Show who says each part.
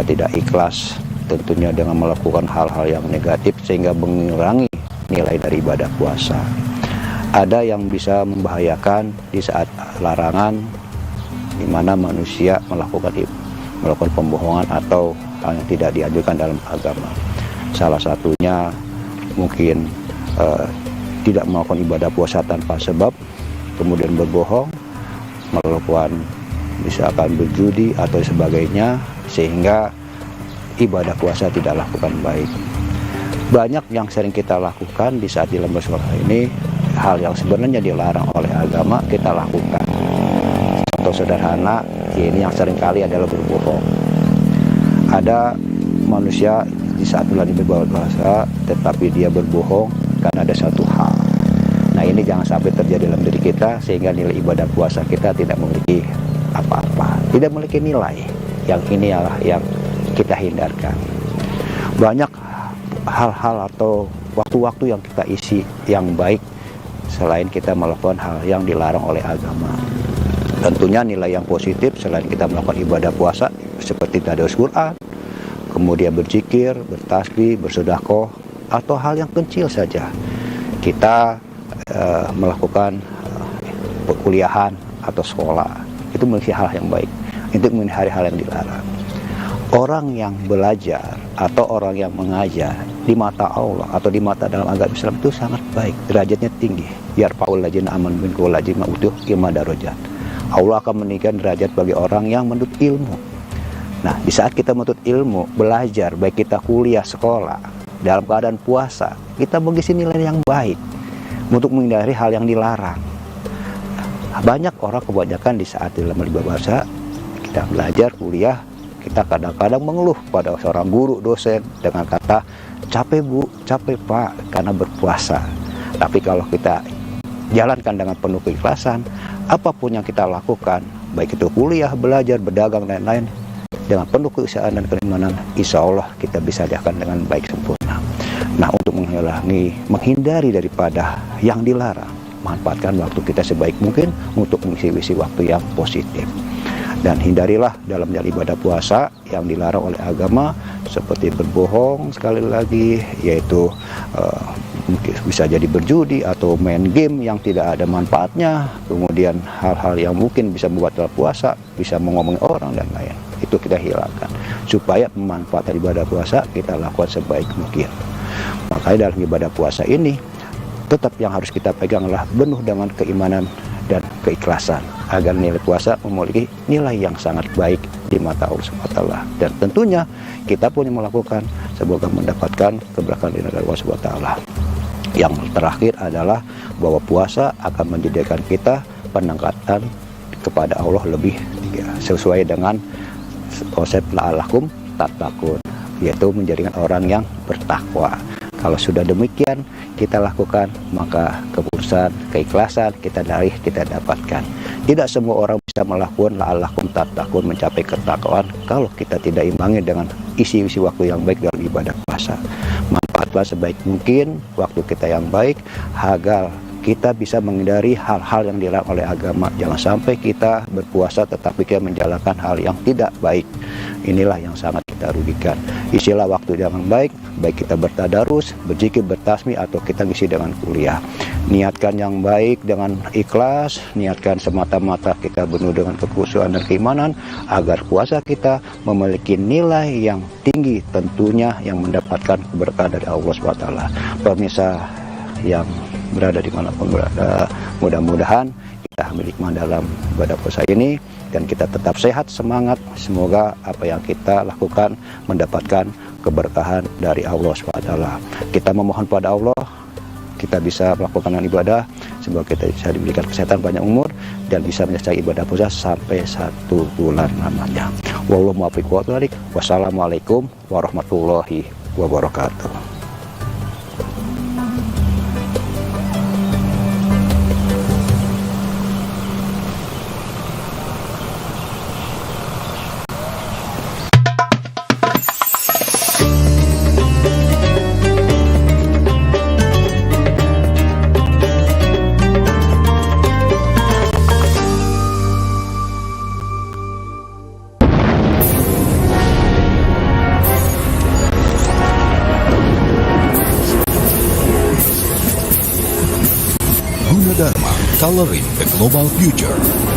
Speaker 1: kita tidak ikhlas, tentunya dengan melakukan hal-hal yang negatif sehingga mengurangi nilai dari ibadah puasa. Ada yang bisa membahayakan di saat larangan, di mana manusia melakukan pembohongan atau hal yang tidak dianjurkan dalam agama. Salah satunya mungkin tidak melakukan ibadah puasa tanpa sebab, kemudian berbohong, melakukan misalkan berjudi atau sebagainya, sehingga ibadah puasa tidak lakukan baik. Banyak yang sering kita lakukan di saat di bulan puasa ini, hal yang sebenarnya dilarang oleh agama kita lakukan. Contoh sederhana ini yang sering kali adalah berbohong. Ada manusia di saat bulan puasa tetapi dia berbohong karena ada satu hal. Nah, ini jangan sampai terjadi dalam diri kita sehingga nilai ibadah puasa kita tidak memiliki apa-apa, tidak memiliki nilai. Yang ini adalah yang kita hindarkan. Banyak hal-hal atau waktu-waktu yang kita isi yang baik selain kita melakukan hal yang dilarang oleh agama. Tentunya nilai yang positif selain kita melakukan ibadah puasa seperti tadarus Quran, kemudian berzikir, bertasbih, bersedekah, atau hal yang kecil saja. Kita melakukan perkuliahan atau sekolah, itu memiliki hal yang baik untuk menghindari hal yang dilarang. Orang yang belajar atau orang yang mengajar di mata Allah atau di mata dalam agama Islam itu sangat baik, derajatnya tinggi. Yarfa'ul ladzina amanu minkum walladzina utul ilma darajat. Allah akan meninggikan derajat bagi orang yang menuntut ilmu. Nah, di saat kita menuntut ilmu, belajar, baik kita kuliah, sekolah, dalam keadaan puasa, kita mengisi nilai yang baik untuk menghindari hal yang dilarang. Banyak orang kebanyakan di saat dalam ibadah kita belajar, kuliah, kita kadang-kadang mengeluh pada seorang guru, dosen dengan kata capek bu, capek pak, karena berpuasa. Tapi kalau kita jalankan dengan penuh keikhlasan, apapun yang kita lakukan, baik itu kuliah, belajar, berdagang, dan lain-lain, dengan penuh keikhlasan dan keimanan, insya Allah kita bisa diakan dengan baik sempurna. Nah, untuk menghindari daripada yang dilarang, manfaatkan waktu kita sebaik mungkin untuk mengisi waktu yang positif. Dan hindarilah dalam jalan ibadah puasa yang dilarang oleh agama, seperti berbohong, sekali lagi, yaitu bisa jadi berjudi atau main game yang tidak ada manfaatnya, kemudian hal-hal yang mungkin bisa membuat puasa, bisa mengomongin orang dan lain. Itu kita hilangkan supaya pemanfaatan ibadah puasa kita lakukan sebaik mungkin. Makanya dalam ibadah puasa ini tetap yang harus kita pegang adalah penuh dengan keimanan dan keikhlasan agar nilai puasa memiliki nilai yang sangat baik di mata Allah SWT. Dan tentunya kita pun yang melakukan semoga mendapatkan keberkahan dari Allah SWT. Yang terakhir adalah bahwa puasa akan menjadikan kita pendekatan kepada Allah lebih sesuai dengan konsep la'allakum tattaqun, yaitu menjadikan orang yang bertakwa. Kalau sudah demikian kita lakukan, maka keputusan, keikhlasan kita dapatkan. Tidak semua orang bisa melakukan la'allakum tattaqun, mencapai ketakwaan, kalau kita tidak imbangi dengan isi-isi waktu yang baik dalam ibadah puasa. Manfaatlah sebaik mungkin waktu kita yang baik agar kita bisa menghindari hal-hal yang dilarang oleh agama. Jangan sampai kita berpuasa tetapi kita menjalankan hal yang tidak baik. Inilah yang sangat kita rugikan. Isilah waktu dengan baik, baik kita bertadarus, berzikir, bertasbih, atau kita ngisi dengan kuliah. Niatkan yang baik dengan ikhlas, niatkan semata-mata kita penuh dengan kekhusyuan dan keimanan agar puasa kita memiliki nilai yang tinggi, tentunya yang mendapatkan keberkahan dari Allah SWT. Pemirsa yang berada dimanapun berada, mudah-mudahan kita hikmah dalam ibadah puasa ini dan kita tetap sehat, semangat. Semoga apa yang kita lakukan mendapatkan keberkahan dari Allah SWT. Kita memohon pada Allah kita bisa melakukan ibadah, semoga kita bisa diberikan kesehatan, panjang umur, dan bisa menyelesaikan ibadah puasa sampai 1 bulan lamanya. Wallahu muwaffiq wa a'lam. Wassalamualaikum warahmatullahi wabarakatuh.
Speaker 2: Gunadarma, Coloring the Global Future.